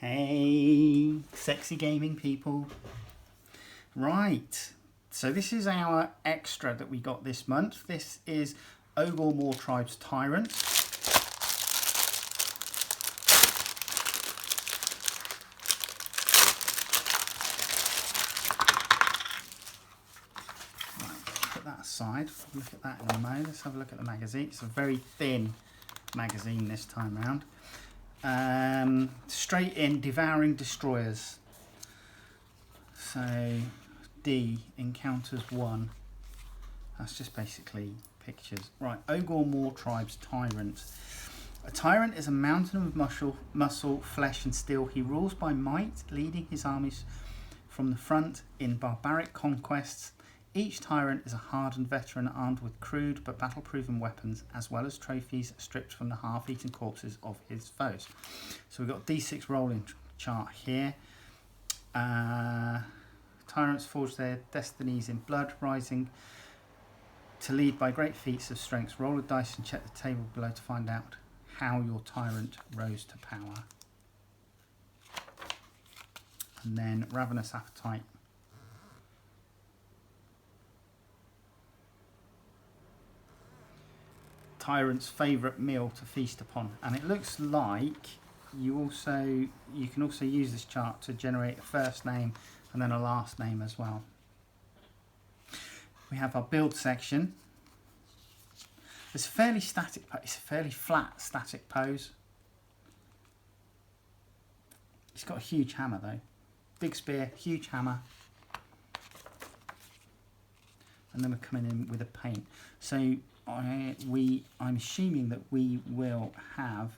Hey, sexy gaming people. Right, so this is our extra that we got this month. This is Ogor Mawtribes Tyrant. Right, put that aside. Look at that in a moment. Let's have a look at the magazine. It's a very thin magazine this time round. Straight in, devouring destroyers. So D encounters 1. That's just basically pictures. Right, Ogor Mawtribes Tyrant. A tyrant is a mountain of muscle, flesh and steel. He rules by might, leading his armies from the front in barbaric conquests. Each tyrant is a hardened veteran armed with crude but battle-proven weapons, as well as trophies stripped from the half-eaten corpses of his foes. So we've got D6 rolling chart here. Tyrants forge their destinies in blood, rising to lead by great feats of strength. Roll a dice and check the table below to find out how your tyrant rose to power. And then ravenous appetite. Tyrant's favourite meal to feast upon, and it looks like you can also use this chart to generate a first name and then a last name as well. We have our build section. It's a fairly static, it's a fairly flat static pose. It's got a huge hammer though, big spear, huge hammer, and then we're coming in with a paint. So I'm assuming that we will have,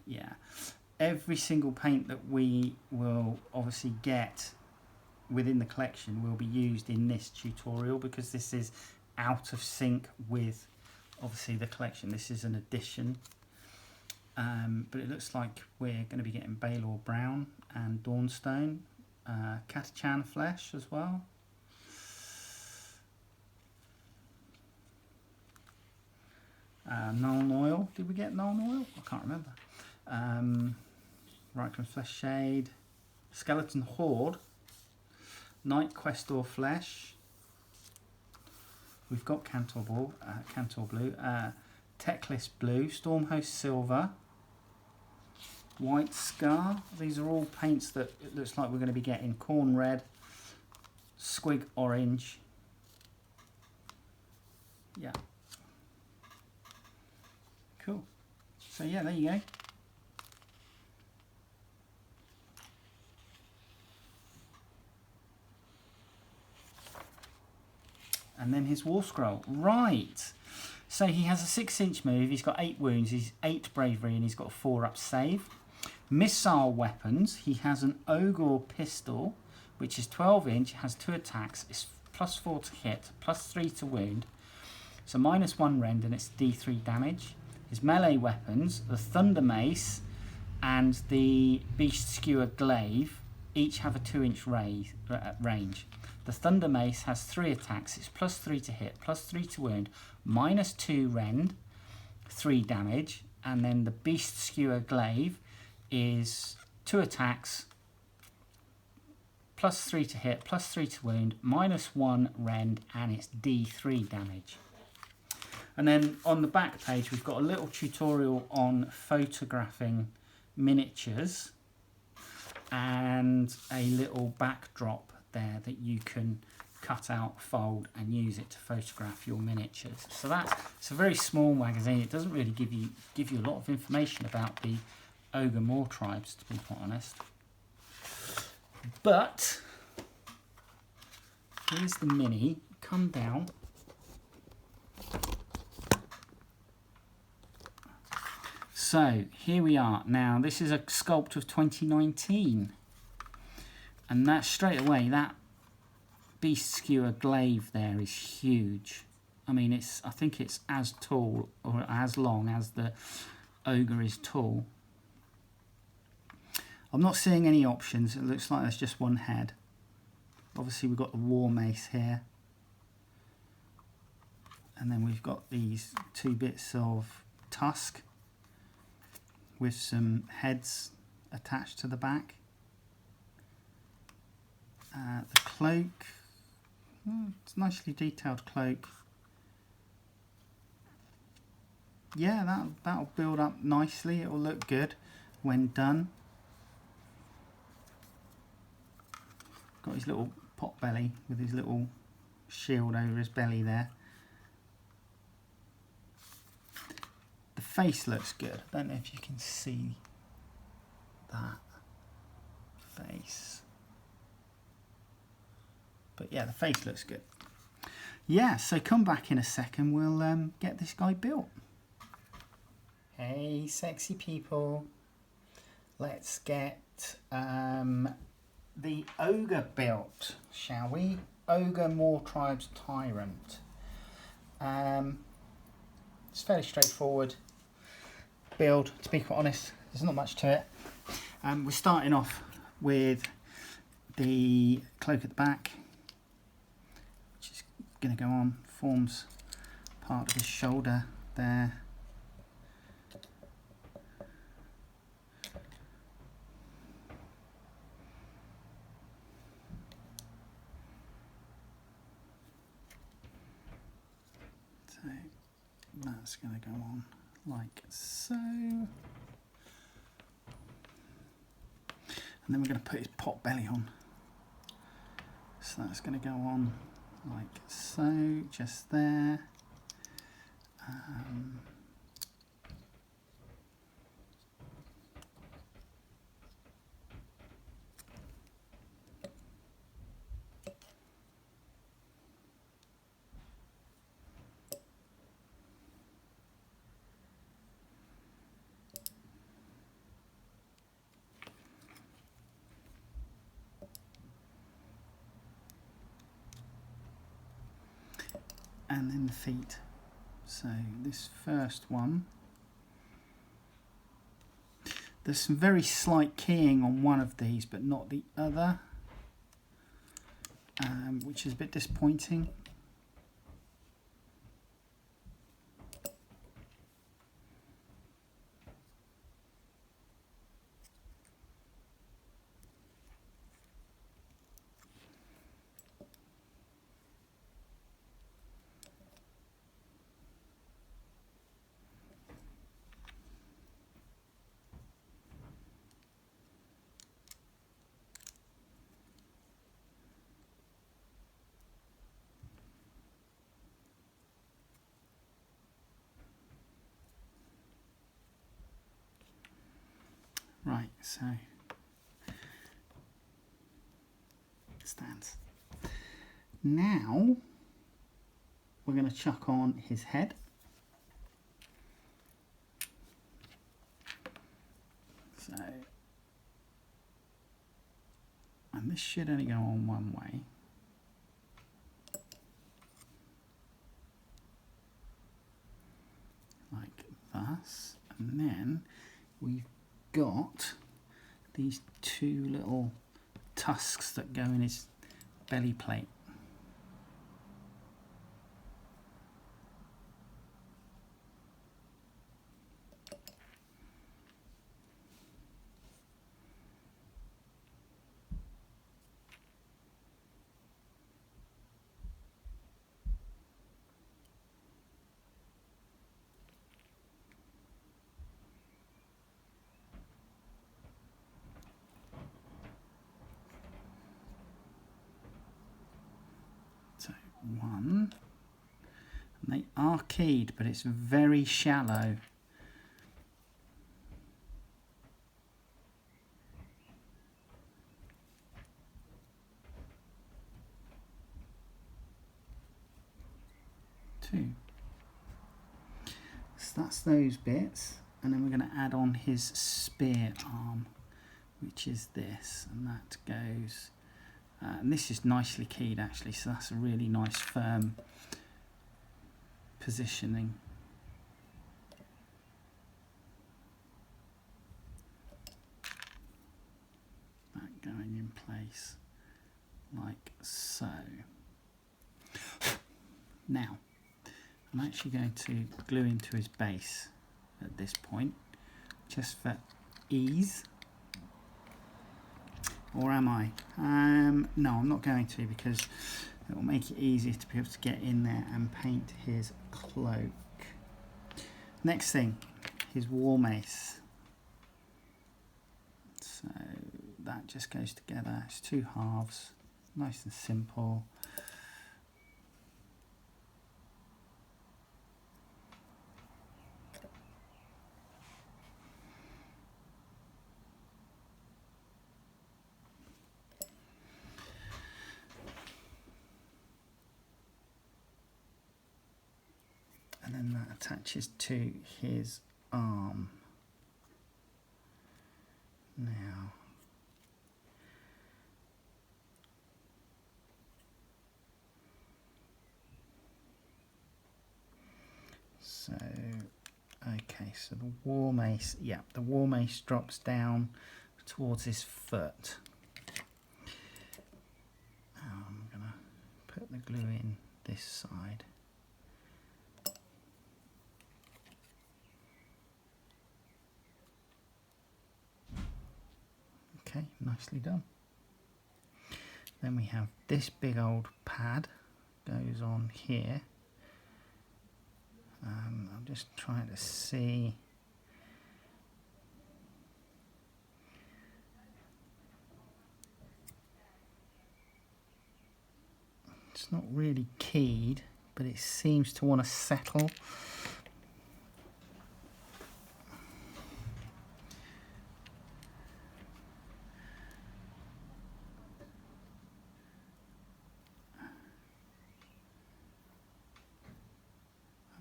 every single paint that we will obviously get within the collection will be used in this tutorial, because this is out of sync with obviously the collection. This is an addition, but it looks like we're going to be getting Balor Brown and Dawnstone, Catachan Flesh as well. Nuln Oil. Did we get Nuln Oil? I can't remember. Reichland Flesh Shade. Skeleton Horde. Night Questor Flesh. We've got Cantor Blue. Teclis Blue. Stormhost Silver. White Scar. These are all paints that it looks like we're going to be getting. Corn Red. Squig Orange. Yeah. Cool. So yeah, there you go. And then his War Scroll. Right. So he has a 6-inch move. He's got 8 wounds. He's 8 bravery, and he's got a 4-up save. Missile weapons. He has an Ogre pistol, which is 12-inch. Has 2 attacks. It's +4 to hit, +3 to wound. So -1 rend, and it's D3 damage. His melee weapons, the Thunder Mace and the Beast Skewer Glaive, each have a 2-inch range. The Thunder Mace has 3 attacks. It's +3 to hit, +3 to wound, -2 rend, 3 damage. And then the Beast Skewer Glaive is 2 attacks, +3 to hit, +3 to wound, -1 rend, and it's D3 damage. And then on the back page, we've got a little tutorial on photographing miniatures and a little backdrop there that you can cut out, fold, and use it to photograph your miniatures. So it's a very small magazine. It doesn't really give you a lot of information about the Ogor Mawtribes, to be quite honest. But here's the mini. Come down. So here we are. Now this is a sculpt of 2019, and that straight away, that Beast Skewer Glaive there is huge. I mean, I think it's as tall or as long as the Ogre is tall. I'm not seeing any options. It looks like there's just one head. Obviously we've got the War Mace here, and then we've got these 2 bits of tusk with some heads attached to the back. The cloak, it's a nicely detailed cloak. Yeah, that'll build up nicely. It will look good when done. Got his little pot belly with his little shield over his belly there. The face looks good. I don't know if you can see that face. But yeah, the face looks good. Yeah, so come back in a second. We'll get this guy built. Hey, sexy people. Let's get the ogre built, shall we? Ogor Mawtribes Tyrant. It's fairly straightforward build, to be quite honest. There's not much to it. We're starting off with the cloak at the back, which is going to go on, forms part of his shoulder there. So that's going to go on like so. And then we're going to put his pot belly on. So that's going to go on like so, just there. And then the feet. So this first one, there's some very slight keying on one of these but not the other, which is a bit disappointing. Right, so it stands. Now we're going to chuck on his head. So, and this should only go on one way. Like thus, and then we've got these two little tusks that go in his belly plate. So one, and they are keyed, but it's very shallow. Two. So that's those bits, and then we're going to add on his spear arm, which is this, and that goes. And this is nicely keyed actually, so that's a really nice firm positioning. That going in place like so. Now, I'm actually going to glue into his base at this point, just for ease. Or am I? No, I'm not going to, because it will make it easier to be able to get in there and paint his cloak. Next thing, his war mace. So that just goes together. It's 2 halves, nice and simple. And then that attaches to his arm. Now, so, okay, so the war mace, yeah, the war mace drops down towards his foot. I'm going to put the glue in this side. Okay, nicely done. Then we have this big old pad goes on here. I'm just trying to see. It's not really keyed, but it seems to want to settle.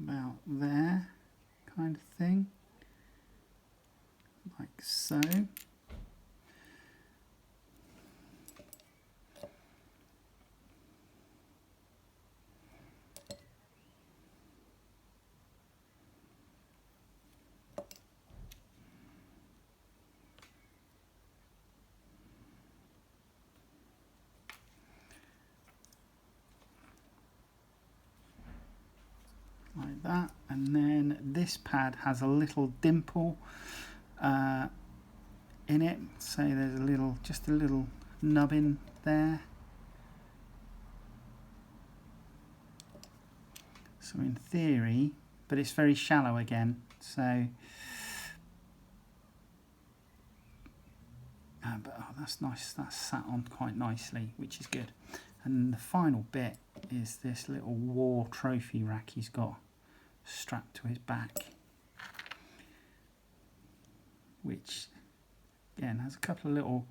About there, kind of thing, like so. Like that, and then this pad has a little dimple in it, so there's a little, just a little nubbin there. So in theory, but it's very shallow again, so but oh, that's nice, that's sat on quite nicely, which is good. And the final bit is this little war trophy rack he's got strapped to his back, which again has a couple of little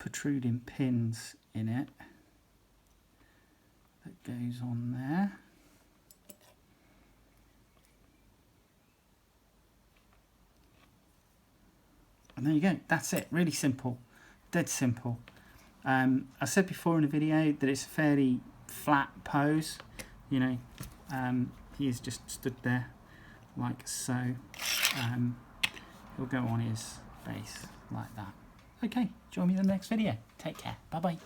protruding pins in it that goes on there. And there you go, that's it, really simple, dead simple. I said before in the video that it's a fairly flat pose, you know, he is just stood there like so. He'll go on his base like that. Okay, join me in the next video. Take care, bye bye.